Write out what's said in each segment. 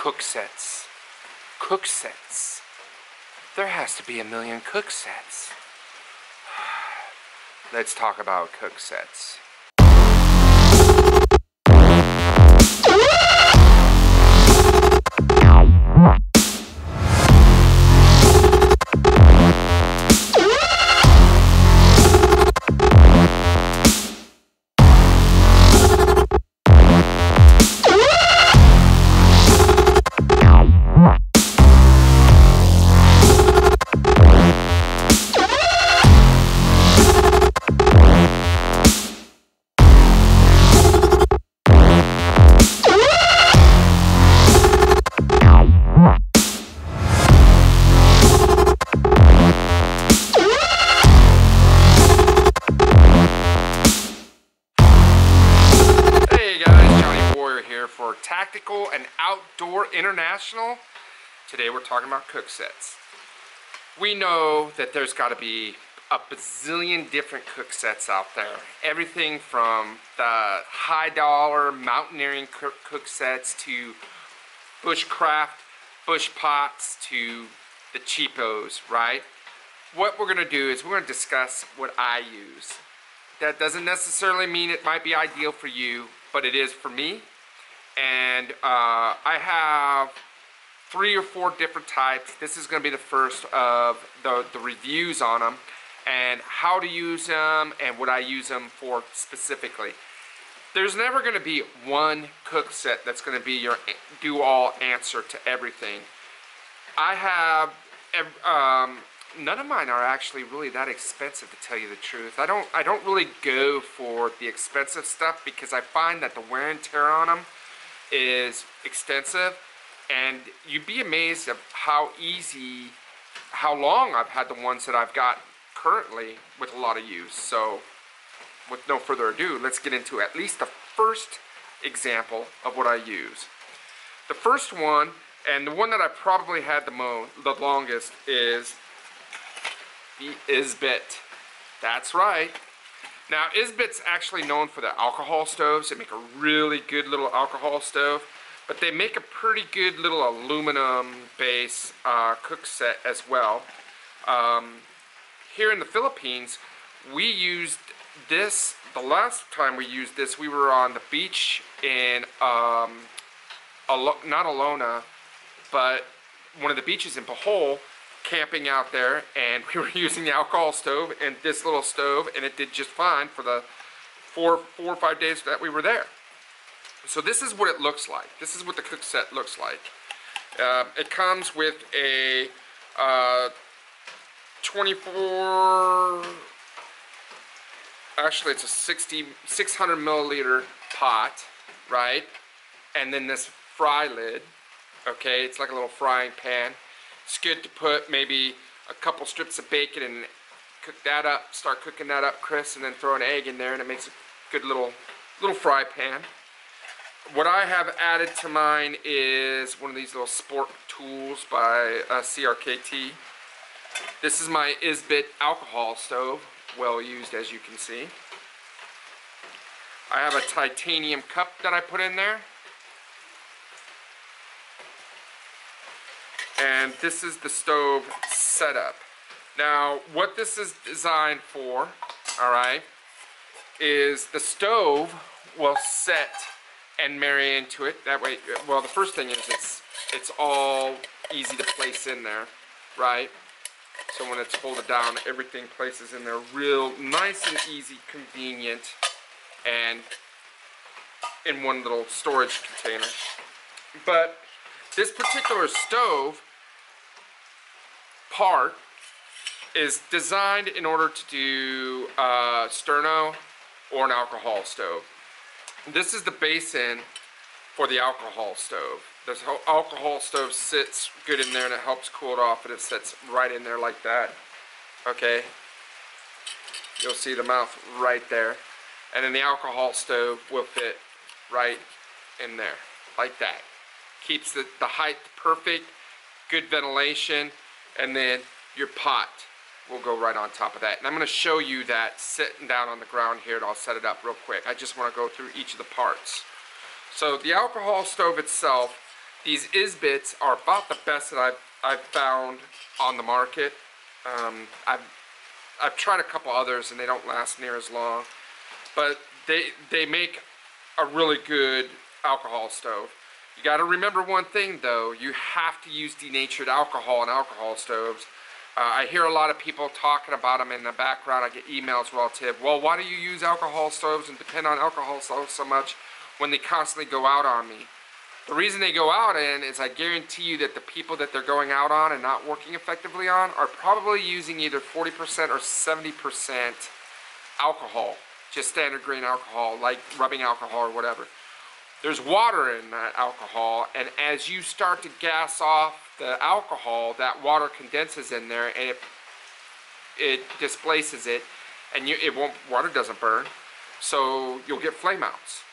Cook sets. Cook sets. There has to be a million cook sets. Let's talk about cook sets. Tactical and Outdoor International. Today we're talking about cook sets. We know that there's got to be a bazillion different cook sets out there. Everything from the high dollar mountaineering cook sets to bushcraft, bush pots to the cheapos, right? What we're going to do is we're going to discuss what I use. That doesn't necessarily mean it might be ideal for you, but it is for me. And I have 3 or 4 different types. This is going to be the first of the reviews on them and how to use them and what I use them for specifically. There's never going to be one cook set that's going to be your do-all answer to everything. I have none of mine are actually really that expensive, to tell you the truth. I don't really go for the expensive stuff because I find that the wear and tear on them is extensive, and you'd be amazed of how long I've had the ones that I've got currently with a lot of use. So with no further ado, let's get into at least the first example of what I use. The first one, and the one that I probably had the longest, is the Esbit. That's right. Now, Esbit's actually known for the alcohol stoves. They make a really good little alcohol stove, but they make a pretty good little aluminum base cook set as well. Here in the Philippines, we used this, the last time we used this, we were on the beach in, not Alona, but one of the beaches in Bohol, camping out there, and we were using the alcohol stove and this little stove, and it did just fine for the 4 or 5 days that we were there. So this is what it looks like. This is what the cook set looks like. It comes with a 24, actually it's a 600 milliliter pot, right? And then this fry lid, okay? It's like a little frying pan. It's good to put maybe a couple strips of bacon and cook that up, start cooking that up crisp, and then throw an egg in there, and it makes a good little fry pan. What I have added to mine is one of these little sport tools by CRKT. This is my Esbit alcohol stove, well used as you can see. I have a titanium cup that I put in there. And this is the stove setup. Now, what this is designed for, alright, is the stove will set and marry into it. That way, well, the first thing is it's all easy to place in there, right? So when it's folded down, everything places in there real nice and easy, convenient, and in one little storage container. But this particular stove part is designed in order to do sterno or an alcohol stove. This is the basin for the alcohol stove. This whole alcohol stove sits good in there and it helps cool it off, and it sits right in there like that. Okay, you'll see the mouth right there, and then the alcohol stove will fit right in there like that. Keeps the height perfect, good ventilation, and then your pot will go right on top of that. And I'm going to show you that sitting down on the ground here, and I'll set it up real quick. I just want to go through each of the parts. So the alcohol stove itself These Esbits are about the best that I've found on the market. I've tried a couple others and they don't last near as long, but they make a really good alcohol stove. You got to remember one thing though, you have to use denatured alcohol in alcohol stoves. I hear a lot of people talking about them in the background. I get emails relative, well, why do you use alcohol stoves and depend on alcohol stoves so much when they constantly go out on me? The reason they go out in is I guarantee you that the people that they're going out on and not working effectively on are probably using either 40% or 70% alcohol, just standard grain alcohol, like rubbing alcohol or whatever. There's water in that alcohol, and as you start to gas off the alcohol, that water condenses in there and it displaces it, and water doesn't burn, so you'll get flame outs,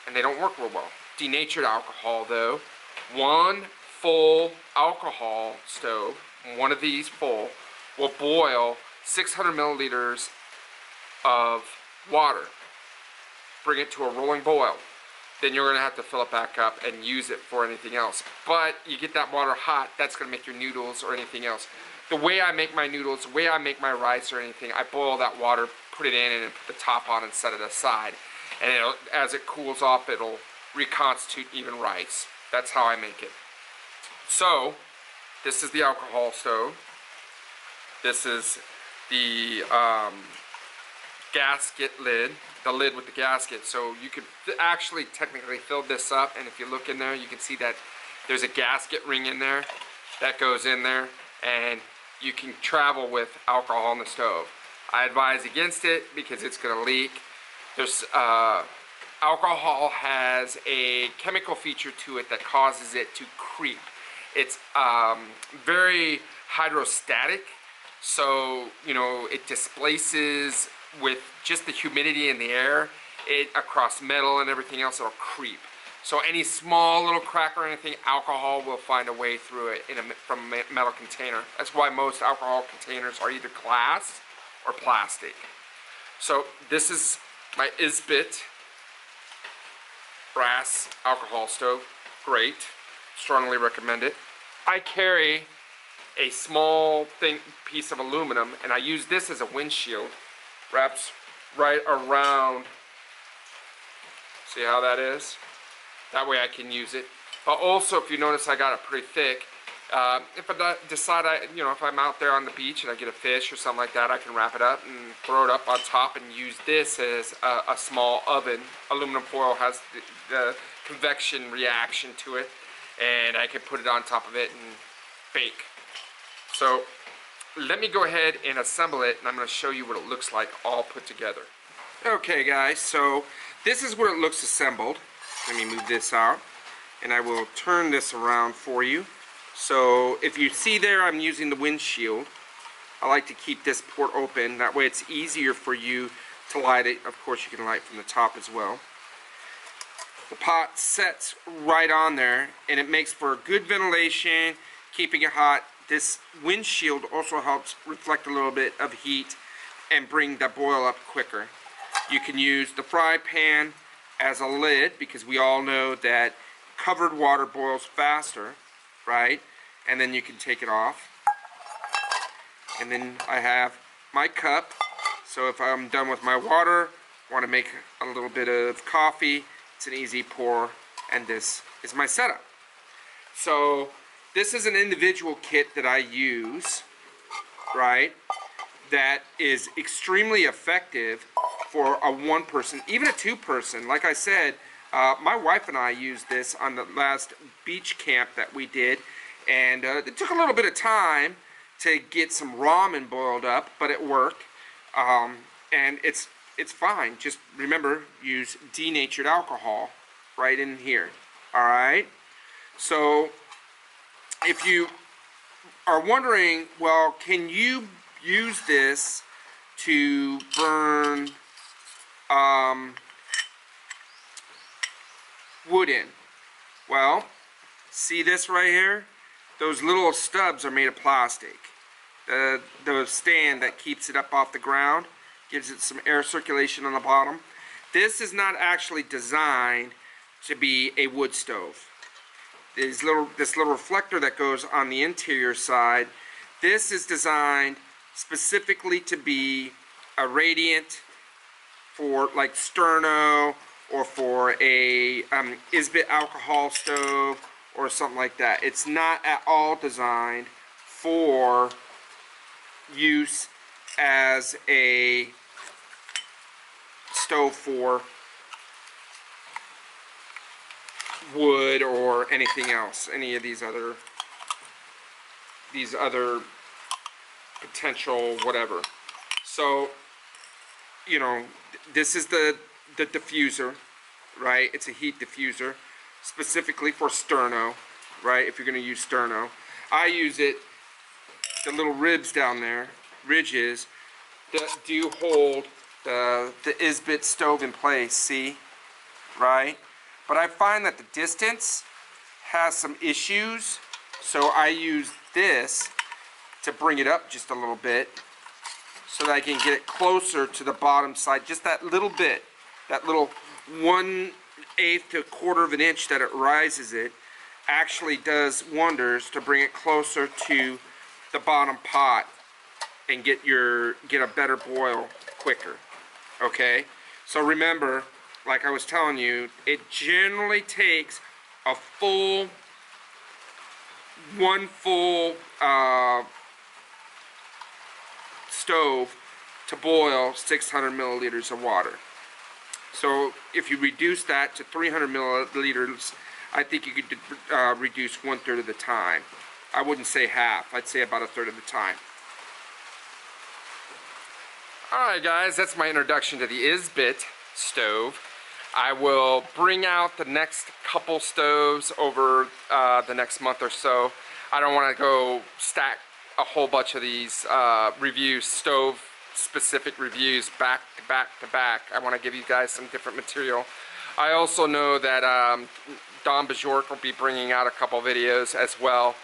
and they don't work real well. Denatured alcohol though, one full alcohol stove, one of these full, will boil 600 milliliters of water. Bring it to a rolling boil. Then you're going to have to fill it back up and use it for anything else. But you get that water hot, that's going to make your noodles or anything else. The way I make my noodles, the way I make my rice or anything, I boil that water, put it in, and put the top on and set it aside. And as it cools off, it'll reconstitute even rice. That's how I make it. So, this is the alcohol stove. This is the gasket lid, the lid with the gasket. So you could actually technically fill this up, and if you look in there, you can see that there's a gasket ring in there that goes in there, and you can travel with alcohol on the stove. I advise against it because it's going to leak. There's alcohol has a chemical feature to it that causes it to creep. It's very hydrostatic, so you know it displaces with just the humidity in the air. It across metal and everything else, it'll creep. So any small little crack or anything, alcohol will find a way through it from a metal container. That's why most alcohol containers are either glass or plastic. So this is my Esbit brass alcohol stove. Great. Strongly recommend it. I carry a small piece of aluminum, and I use this as a windshield. Wraps right around. See how that is? That way I can use it. But also, if you notice, I got it pretty thick. If I decide, if I'm out there on the beach and I get a fish or something like that, I can wrap it up and throw it up on top and use this as a small oven. Aluminum foil has the convection reaction to it, and I can put it on top of it and bake. So let me go ahead and assemble it, and I'm going to show you what it looks like all put together. Okay guys, so this is what it looks assembled. Let me move this out, and I will turn this around for you. So if you see there, I'm using the windshield. I like to keep this port open, that way it's easier for you to light it. Of course you can light from the top as well. The pot sets right on there, and it makes for good ventilation, keeping it hot. This windshield also helps reflect a little bit of heat and bring the boil up quicker. You can use the fry pan as a lid, because we all know that covered water boils faster, right? And then you can take it off. And then I have my cup, so if I'm done with my water, want to make a little bit of coffee, it's an easy pour, and this is my setup. So this is an individual kit that I use, right, that is extremely effective for a one-person, even a two-person. Like I said, my wife and I used this on the last beach camp that we did, and it took a little bit of time to get some ramen boiled up, but it worked, and it's fine. Just remember, use denatured alcohol right in here. Alright, so if you are wondering, well, can you use this to burn wood in? Well, see this right here? Those little stubs are made of plastic. The stand that keeps it up off the ground gives it some air circulation on the bottom. This is not actually designed to be a wood stove. this little reflector that goes on the interior side. This is designed specifically to be a radiant for like sterno, or for a Esbit alcohol stove or something like that. It's not at all designed for use as a stove for wood or anything else, any of these other potential whatever. So, you know, this is the diffuser, right? It's a heat diffuser specifically for sterno, right? If you're going to use sterno, I use it. The little ribs down there, ridges, that do hold the Esbit stove in place. See, right? But I find that the distance has some issues, so I use this to bring it up just a little bit, so that I can get it closer to the bottom side, just that little bit, that little 1/8 to 1/4 of an inch that it rises it, actually does wonders to bring it closer to the bottom pot and get a better boil quicker. Okay, so remember, like I was telling you, it generally takes one full stove to boil 600 milliliters of water. So if you reduce that to 300 milliliters, I think you could reduce 1/3 of the time. I wouldn't say half, I'd say about 1/3 of the time. Alright guys, that's my introduction to the Esbit stove. I will bring out the next couple stoves over the next month or so. I don't want to go stack a whole bunch of these reviews, stove specific reviews back to back to back. I want to give you guys some different material. I also know that Don Bajork will be bringing out a couple videos as well,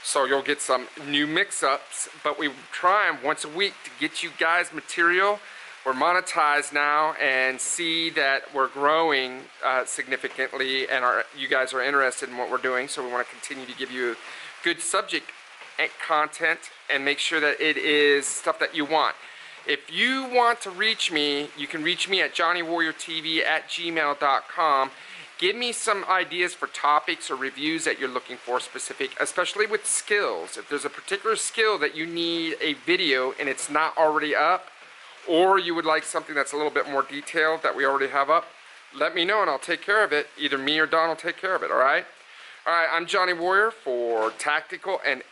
so you'll get some new mix-ups, but we try them once a week to get you guys material. We're monetized now and see that we're growing significantly, and you guys are interested in what we're doing, so we want to continue to give you good subject and content and make sure that it is stuff that you want. If you want to reach me, you can reach me at johnnywarriortv@gmail.com. Give me some ideas for topics or reviews that you're looking for specific, especially with skills. If there's a particular skill that you need a video and it's not already up, or you would like something that's a little bit more detailed that we already have up, let me know and I'll take care of it. Either me or Don will take care of it, alright? Alright, I'm Johnny Warrior for Tactical and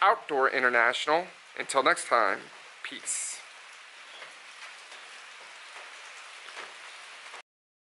Outdoor International. Until next time, peace.